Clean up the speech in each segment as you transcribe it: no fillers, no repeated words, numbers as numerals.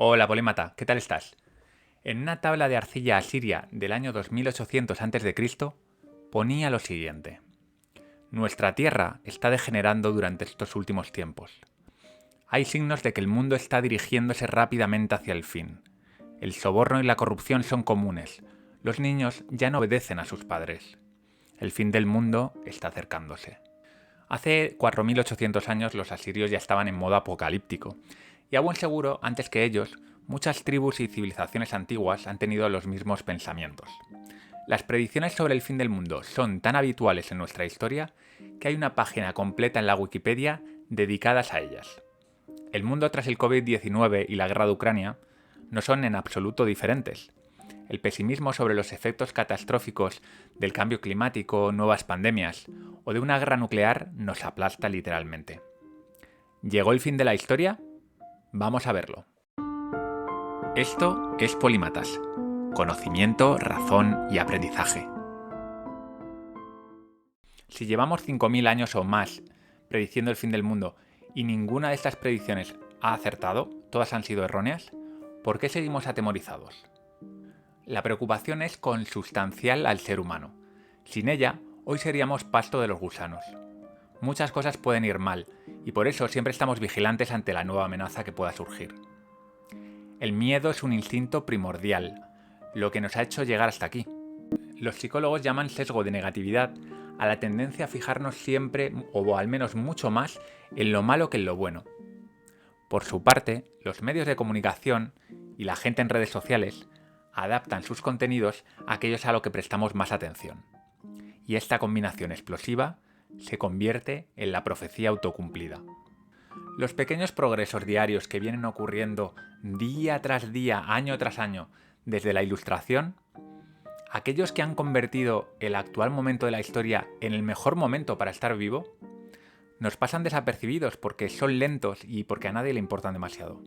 Hola, polímata, ¿qué tal estás? En una tabla de arcilla asiria del año 2800 a.C. ponía lo siguiente. Nuestra Tierra está degenerando durante estos últimos tiempos. Hay signos de que el mundo está dirigiéndose rápidamente hacia el fin. El soborno y la corrupción son comunes. Los niños ya no obedecen a sus padres. El fin del mundo está acercándose. Hace 4800 años los asirios ya estaban en modo apocalíptico, y a buen seguro, antes que ellos, muchas tribus y civilizaciones antiguas han tenido los mismos pensamientos. Las predicciones sobre el fin del mundo son tan habituales en nuestra historia que hay una página completa en la Wikipedia dedicadas a ellas. El mundo tras el COVID-19 y la guerra de Ucrania no son en absoluto diferentes. El pesimismo sobre los efectos catastróficos del cambio climático, nuevas pandemias o de una guerra nuclear nos aplasta literalmente. ¿Llegó el fin de la historia? Vamos a verlo. Esto es Polímatas. Conocimiento, razón y aprendizaje. Si llevamos 5.000 años o más prediciendo el fin del mundo y ninguna de estas predicciones ha acertado, todas han sido erróneas, ¿por qué seguimos atemorizados? La preocupación es consustancial al ser humano. Sin ella, hoy seríamos pasto de los gusanos. Muchas cosas pueden ir mal, y por eso siempre estamos vigilantes ante la nueva amenaza que pueda surgir. El miedo es un instinto primordial, lo que nos ha hecho llegar hasta aquí. Los psicólogos llaman sesgo de negatividad a la tendencia a fijarnos siempre, o al menos mucho más, en lo malo que en lo bueno. Por su parte, los medios de comunicación y la gente en redes sociales adaptan sus contenidos a aquellos a lo que prestamos más atención. Y esta combinación explosiva se convierte en la profecía autocumplida. Los pequeños progresos diarios que vienen ocurriendo día tras día, año tras año, desde la Ilustración, aquellos que han convertido el actual momento de la historia en el mejor momento para estar vivo, nos pasan desapercibidos porque son lentos y porque a nadie le importan demasiado.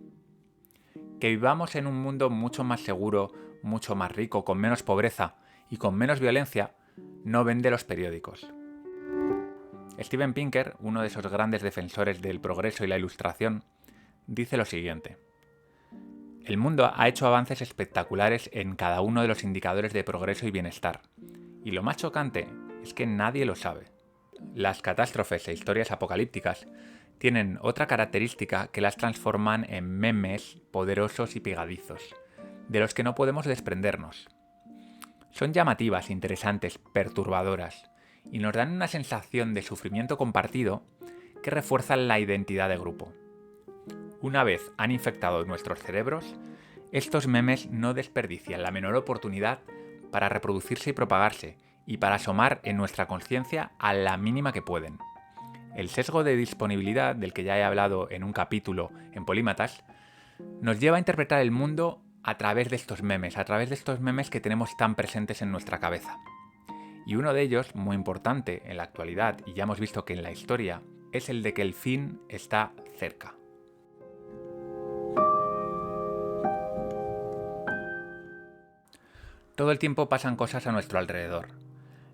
Que vivamos en un mundo mucho más seguro, mucho más rico, con menos pobreza y con menos violencia, no vende los periódicos. Steven Pinker, uno de esos grandes defensores del progreso y la Ilustración, dice lo siguiente. El mundo ha hecho avances espectaculares en cada uno de los indicadores de progreso y bienestar, y lo más chocante es que nadie lo sabe. Las catástrofes e historias apocalípticas tienen otra característica que las transforman en memes poderosos y pegadizos, de los que no podemos desprendernos. Son llamativas, interesantes, perturbadoras, y nos dan una sensación de sufrimiento compartido que refuerzan la identidad de grupo. Una vez han infectado nuestros cerebros, estos memes no desperdician la menor oportunidad para reproducirse y propagarse, y para asomar en nuestra conciencia a la mínima que pueden. El sesgo de disponibilidad, del que ya he hablado en un capítulo en Polímatas, nos lleva a interpretar el mundo a través de estos memes que tenemos tan presentes en nuestra cabeza. Y uno de ellos, muy importante en la actualidad, y ya hemos visto que en la historia, es el de que el fin está cerca. Todo el tiempo pasan cosas a nuestro alrededor.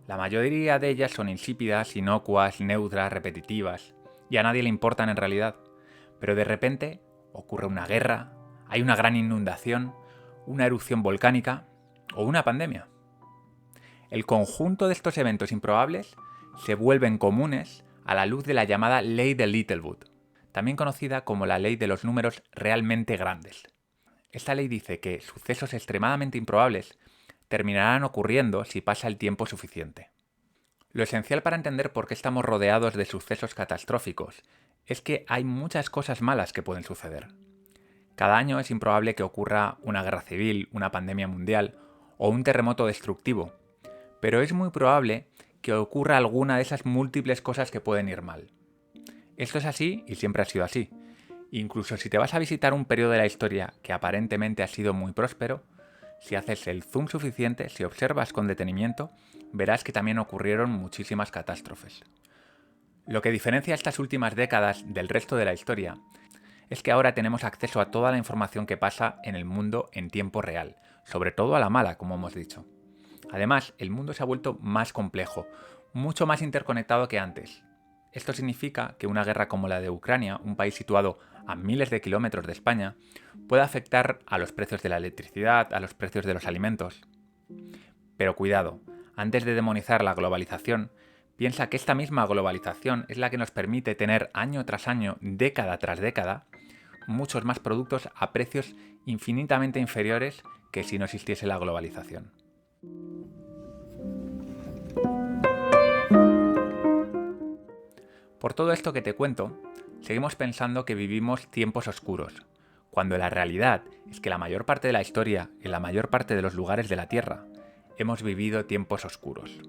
La mayoría de ellas son insípidas, inocuas, neutras, repetitivas, y a nadie le importan en realidad. Pero de repente ocurre una guerra, hay una gran inundación, una erupción volcánica o una pandemia. El conjunto de estos eventos improbables se vuelven comunes a la luz de la llamada ley de Littlewood, también conocida como la ley de los números realmente grandes. Esta ley dice que sucesos extremadamente improbables terminarán ocurriendo si pasa el tiempo suficiente. Lo esencial para entender por qué estamos rodeados de sucesos catastróficos es que hay muchas cosas malas que pueden suceder. Cada año es improbable que ocurra una guerra civil, una pandemia mundial o un terremoto destructivo, pero es muy probable que ocurra alguna de esas múltiples cosas que pueden ir mal. Esto es así y siempre ha sido así. Incluso si te vas a visitar un periodo de la historia que aparentemente ha sido muy próspero, si haces el zoom suficiente, si observas con detenimiento, verás que también ocurrieron muchísimas catástrofes. Lo que diferencia estas últimas décadas del resto de la historia es que ahora tenemos acceso a toda la información que pasa en el mundo en tiempo real, sobre todo a la mala, como hemos dicho. Además, el mundo se ha vuelto más complejo, mucho más interconectado que antes. Esto significa que una guerra como la de Ucrania, un país situado a miles de kilómetros de España, puede afectar a los precios de la electricidad, a los precios de los alimentos. Pero cuidado, antes de demonizar la globalización, piensa que esta misma globalización es la que nos permite tener año tras año, década tras década, muchos más productos a precios infinitamente inferiores que si no existiese la globalización. Por todo esto que te cuento, seguimos pensando que vivimos tiempos oscuros, cuando la realidad es que la mayor parte de la historia, en la mayor parte de los lugares de la Tierra, hemos vivido tiempos oscuros.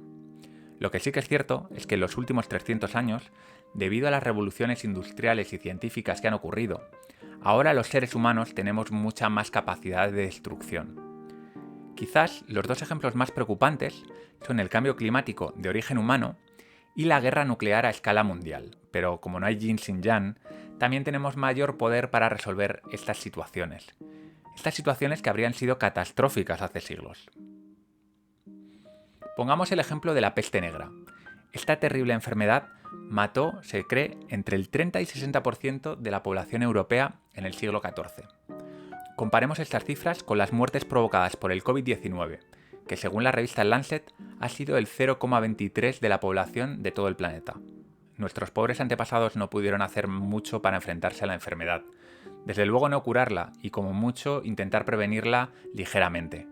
Lo que sí que es cierto es que en los últimos 300 años, debido a las revoluciones industriales y científicas que han ocurrido, ahora los seres humanos tenemos mucha más capacidad de destrucción. Quizás los dos ejemplos más preocupantes son el cambio climático de origen humano y la guerra nuclear a escala mundial, pero como no hay yin sin yang, también tenemos mayor poder para resolver estas situaciones que habrían sido catastróficas hace siglos. Pongamos el ejemplo de la peste negra. Esta terrible enfermedad mató, se cree, entre el 30 y 60% de la población europea en el siglo XIV. Comparemos estas cifras con las muertes provocadas por el COVID-19, que según la revista Lancet ha sido el 0,23 de la población de todo el planeta. Nuestros pobres antepasados no pudieron hacer mucho para enfrentarse a la enfermedad. Desde luego no curarla y como mucho intentar prevenirla ligeramente.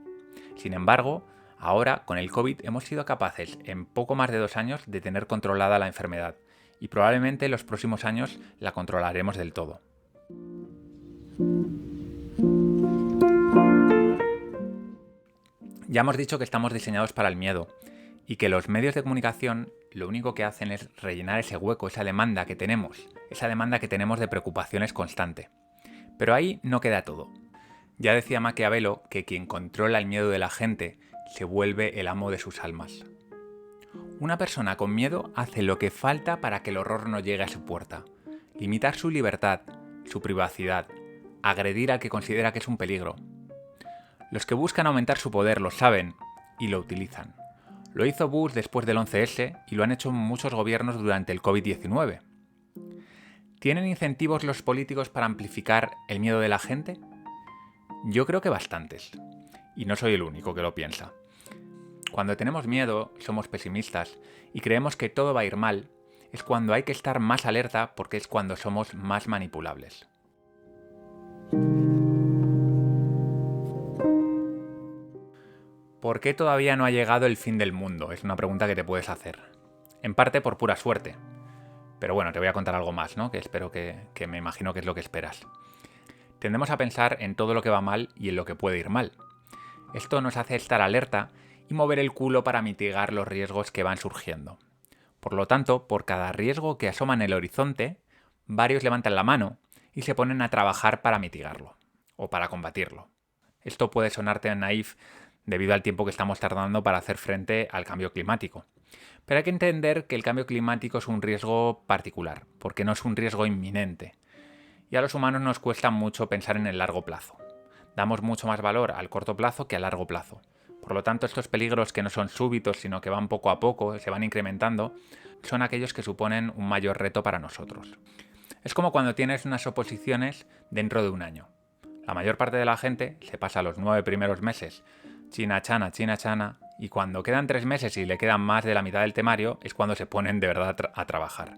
Sin embargo, ahora con el COVID hemos sido capaces en poco más de 2 años de tener controlada la enfermedad y probablemente en los próximos años la controlaremos del todo. Ya hemos dicho que estamos diseñados para el miedo y que los medios de comunicación lo único que hacen es rellenar ese hueco, esa demanda que tenemos de preocupaciones constante. Pero ahí no queda todo. Ya decía Maquiavelo que quien controla el miedo de la gente se vuelve el amo de sus almas. Una persona con miedo hace lo que falta para que el horror no llegue a su puerta. Limitar su libertad, su privacidad, agredir al que considera que es un peligro. Los que buscan aumentar su poder lo saben y lo utilizan. Lo hizo Bush después del 11S y lo han hecho muchos gobiernos durante el COVID-19. ¿Tienen incentivos los políticos para amplificar el miedo de la gente? Yo creo que bastantes. Y no soy el único que lo piensa. Cuando tenemos miedo, somos pesimistas y creemos que todo va a ir mal, es cuando hay que estar más alerta porque es cuando somos más manipulables. ¿Por qué todavía no ha llegado el fin del mundo? Es una pregunta que te puedes hacer. En parte por pura suerte. Pero bueno, te voy a contar algo más, ¿no? Que espero que me imagino que es lo que esperas. Tendemos a pensar en todo lo que va mal y en lo que puede ir mal. Esto nos hace estar alerta y mover el culo para mitigar los riesgos que van surgiendo. Por lo tanto, por cada riesgo que asoma en el horizonte, varios levantan la mano y se ponen a trabajar para mitigarlo o para combatirlo. Esto puede sonarte naif debido al tiempo que estamos tardando para hacer frente al cambio climático. Pero hay que entender que el cambio climático es un riesgo particular, porque no es un riesgo inminente. Y a los humanos nos cuesta mucho pensar en el largo plazo. Damos mucho más valor al corto plazo que a largo plazo. Por lo tanto, estos peligros que no son súbitos, sino que van poco a poco, se van incrementando, son aquellos que suponen un mayor reto para nosotros. Es como cuando tienes unas oposiciones dentro de un año. La mayor parte de la gente se pasa los 9 primeros meses china chana, y cuando quedan 3 meses y le quedan más de la mitad del temario es cuando se ponen de verdad a trabajar.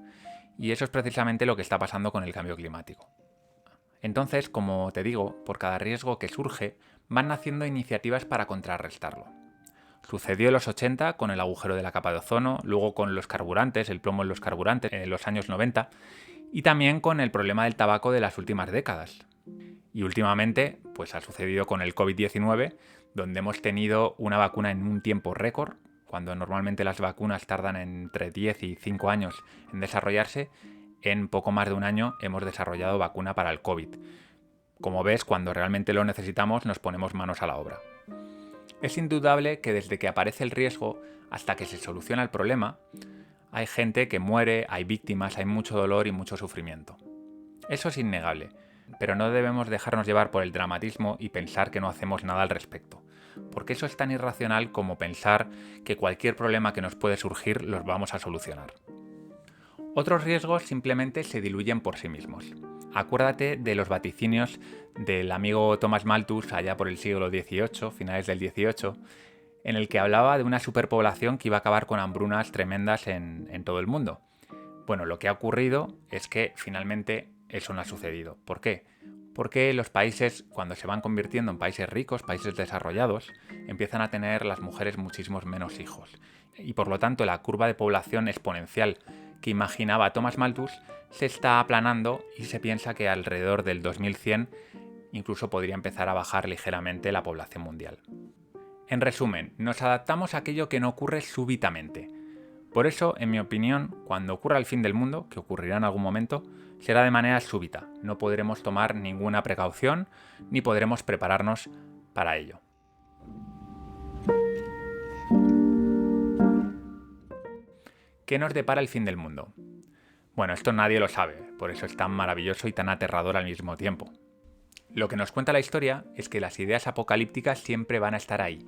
Y eso es precisamente lo que está pasando con el cambio climático. Entonces, como te digo, por cada riesgo que surge, van naciendo iniciativas para contrarrestarlo. Sucedió en los 80 con el agujero de la capa de ozono, luego con los carburantes, el plomo en los carburantes en los años 90, y también con el problema del tabaco de las últimas décadas. Y últimamente, pues ha sucedido con el COVID-19, donde hemos tenido una vacuna en un tiempo récord, cuando normalmente las vacunas tardan entre 10 y 5 años en desarrollarse. En poco más de un año hemos desarrollado vacuna para el COVID. Como ves, cuando realmente lo necesitamos nos ponemos manos a la obra. Es indudable que desde que aparece el riesgo hasta que se soluciona el problema, hay gente que muere, hay víctimas, hay mucho dolor y mucho sufrimiento. Eso es innegable, pero no debemos dejarnos llevar por el dramatismo y pensar que no hacemos nada al respecto, porque eso es tan irracional como pensar que cualquier problema que nos puede surgir los vamos a solucionar. Otros riesgos simplemente se diluyen por sí mismos. Acuérdate de los vaticinios del amigo Thomas Malthus allá por el siglo XVIII, finales del XVIII, en el que hablaba de una superpoblación que iba a acabar con hambrunas tremendas en todo el mundo. Bueno, lo que ha ocurrido es que finalmente eso no ha sucedido. ¿Por qué? Porque los países, cuando se van convirtiendo en países ricos, países desarrollados, empiezan a tener las mujeres muchísimos menos hijos. Y por lo tanto la curva de población exponencial que imaginaba Thomas Malthus se está aplanando y se piensa que alrededor del 2100 incluso podría empezar a bajar ligeramente la población mundial. En resumen, nos adaptamos a aquello que no ocurre súbitamente. Por eso, en mi opinión, cuando ocurra el fin del mundo, que ocurrirá en algún momento, será de manera súbita. No podremos tomar ninguna precaución ni podremos prepararnos para ello. ¿Qué nos depara el fin del mundo? Bueno, esto nadie lo sabe, por eso es tan maravilloso y tan aterrador al mismo tiempo. Lo que nos cuenta la historia es que las ideas apocalípticas siempre van a estar ahí.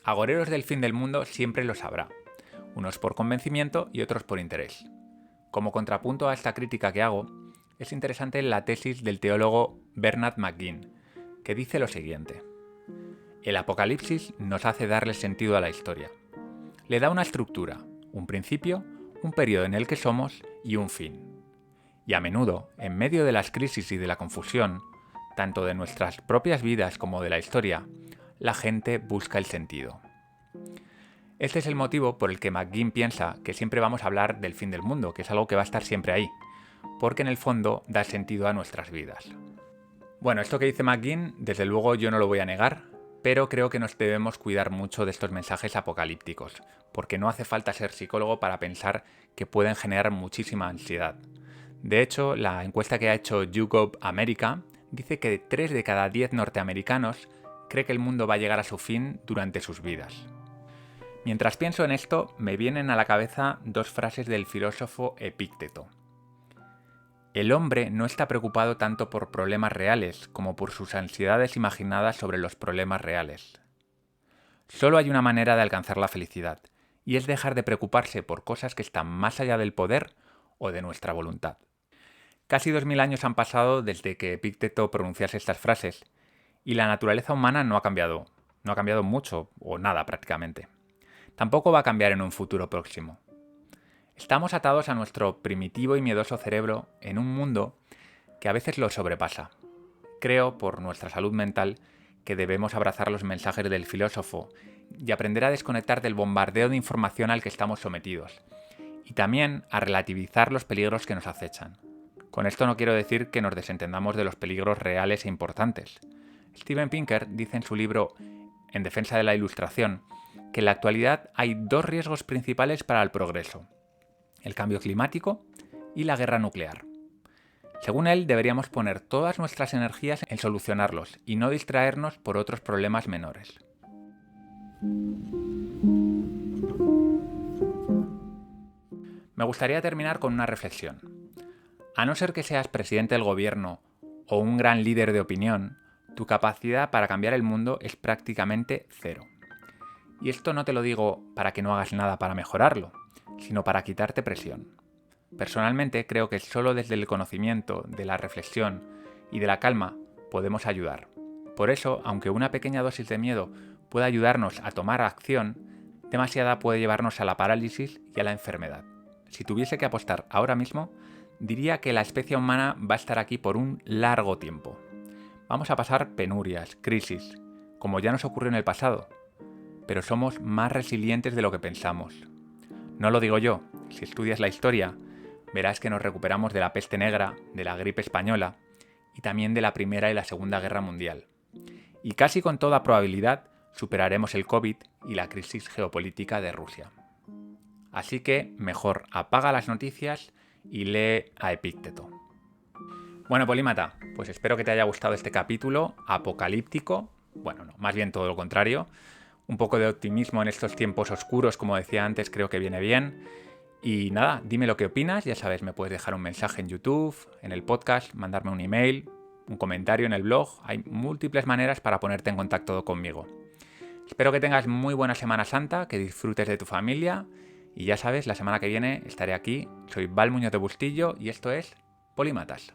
Agoreros del fin del mundo siempre los habrá, unos por convencimiento y otros por interés. Como contrapunto a esta crítica que hago, es interesante la tesis del teólogo Bernard McGinn, que dice lo siguiente: el apocalipsis nos hace darle sentido a la historia. Le da una estructura, un principio, un periodo en el que somos y un fin. Y a menudo, en medio de las crisis y de la confusión, tanto de nuestras propias vidas como de la historia, la gente busca el sentido. Este es el motivo por el que McGinn piensa que siempre vamos a hablar del fin del mundo, que es algo que va a estar siempre ahí, porque en el fondo da sentido a nuestras vidas. Bueno, esto que dice McGinn, desde luego yo no lo voy a negar, pero creo que nos debemos cuidar mucho de estos mensajes apocalípticos, porque no hace falta ser psicólogo para pensar que pueden generar muchísima ansiedad. De hecho, la encuesta que ha hecho YouGov America dice que 3 de cada 10 norteamericanos cree que el mundo va a llegar a su fin durante sus vidas. Mientras pienso en esto, me vienen a la cabeza 2 frases del filósofo Epícteto. El hombre no está preocupado tanto por problemas reales como por sus ansiedades imaginadas sobre los problemas reales. Solo hay una manera de alcanzar la felicidad, y es dejar de preocuparse por cosas que están más allá del poder o de nuestra voluntad. Casi 2000 años han pasado desde que Epícteto pronunciase estas frases, y la naturaleza humana no ha cambiado mucho o nada prácticamente. Tampoco va a cambiar en un futuro próximo. Estamos atados a nuestro primitivo y miedoso cerebro en un mundo que a veces lo sobrepasa. Creo, por nuestra salud mental, que debemos abrazar los mensajes del filósofo y aprender a desconectar del bombardeo de información al que estamos sometidos, y también a relativizar los peligros que nos acechan. Con esto no quiero decir que nos desentendamos de los peligros reales e importantes. Steven Pinker dice en su libro En defensa de la ilustración que en la actualidad hay 2 riesgos principales para el progreso: el cambio climático y la guerra nuclear. Según él, deberíamos poner todas nuestras energías en solucionarlos y no distraernos por otros problemas menores. Me gustaría terminar con una reflexión. A no ser que seas presidente del gobierno o un gran líder de opinión, tu capacidad para cambiar el mundo es prácticamente cero. Y esto no te lo digo para que no hagas nada para mejorarlo, sino para quitarte presión. Personalmente creo que solo desde el conocimiento, de la reflexión y de la calma podemos ayudar. Por eso, aunque una pequeña dosis de miedo pueda ayudarnos a tomar acción, demasiada puede llevarnos a la parálisis y a la enfermedad. Si tuviese que apostar ahora mismo, diría que la especie humana va a estar aquí por un largo tiempo. Vamos a pasar penurias, crisis, como ya nos ocurrió en el pasado, pero somos más resilientes de lo que pensamos. No lo digo yo, si estudias la historia, verás que nos recuperamos de la peste negra, de la gripe española y también de la Primera y la Segunda Guerra Mundial. Y casi con toda probabilidad superaremos el COVID y la crisis geopolítica de Rusia. Así que mejor apaga las noticias y lee a Epícteto. Bueno, polímata, pues espero que te haya gustado este capítulo apocalíptico. Bueno, no, más bien todo lo contrario. Un poco de optimismo en estos tiempos oscuros, como decía antes, creo que viene bien. Y nada, dime lo que opinas, ya sabes, me puedes dejar un mensaje en YouTube, en el podcast, mandarme un email, un comentario en el blog. Hay múltiples maneras para ponerte en contacto conmigo. Espero que tengas muy buena Semana Santa, que disfrutes de tu familia Y ya sabes, la semana que viene estaré aquí. Soy Val Muñoz de Bustillo y esto es Polímatas.